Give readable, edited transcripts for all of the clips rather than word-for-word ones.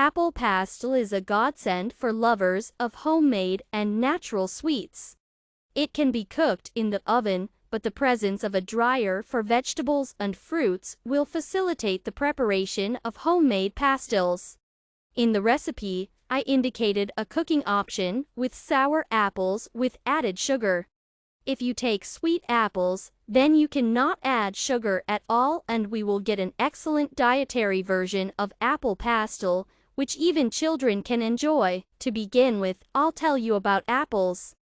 Apple pastille is a godsend for lovers of homemade and natural sweets. It can be cooked in the oven, but the presence of a dryer for vegetables and fruits will facilitate the preparation of homemade pastilles. In the recipe, I indicated a cooking option with sour apples with added sugar. If you take sweet apples, then you cannot add sugar at all, and we will get an excellent dietary version of apple pastille, which even children can enjoy. To begin with, I'll tell you about apples.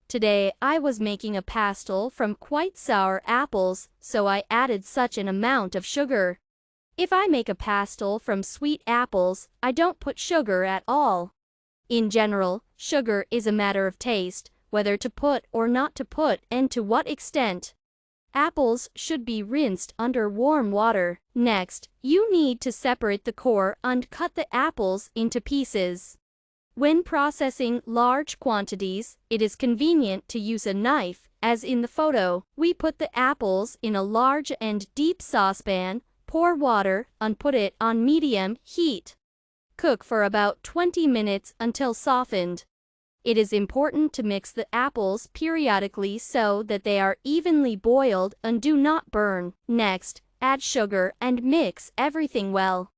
Today, I was making a pastille from quite sour apples, so I added such an amount of sugar. If I make a pastille from sweet apples, I don't put sugar at all. In general, sugar is a matter of taste, whether to put or not to put and to what extent. Apples should be rinsed under warm water. Next, you need to separate the core and cut the apples into pieces. When processing large quantities, it is convenient to use a knife, as in the photo. We put the apples in a large and deep saucepan, pour water, and put it on medium heat. Cook for about 20 minutes until softened. It is important to mix the apples periodically so that they are evenly boiled and do not burn. Next, add sugar and mix everything well.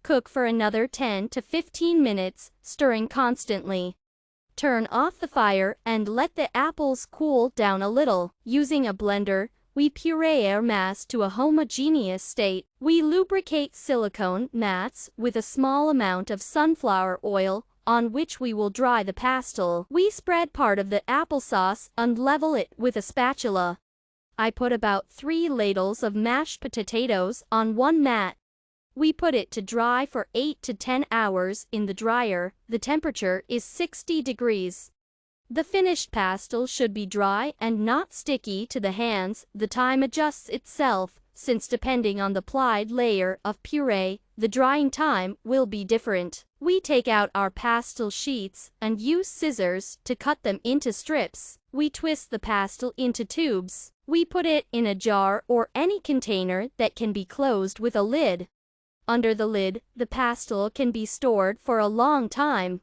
Cook for another 10 to 15 minutes, stirring constantly. Turn off the fire and let the apples cool down a little. Using a blender, we puree our mass to a homogeneous state. We lubricate silicone mats with a small amount of sunflower oil, on which we will dry the pastille. We spread part of the applesauce and level it with a spatula. I put about 3 ladles of mashed potatoes on one mat. We put it to dry for 8 to 10 hours in the dryer. The temperature is 60 degrees. The finished pastille should be dry and not sticky to the hands. The time adjusts itself, since depending on the applied layer of puree, the drying time will be different. We take out our pastille sheets and use scissors to cut them into strips. We twist the pastille into tubes. We put it in a jar or any container that can be closed with a lid. Under the lid, the pastille can be stored for a long time.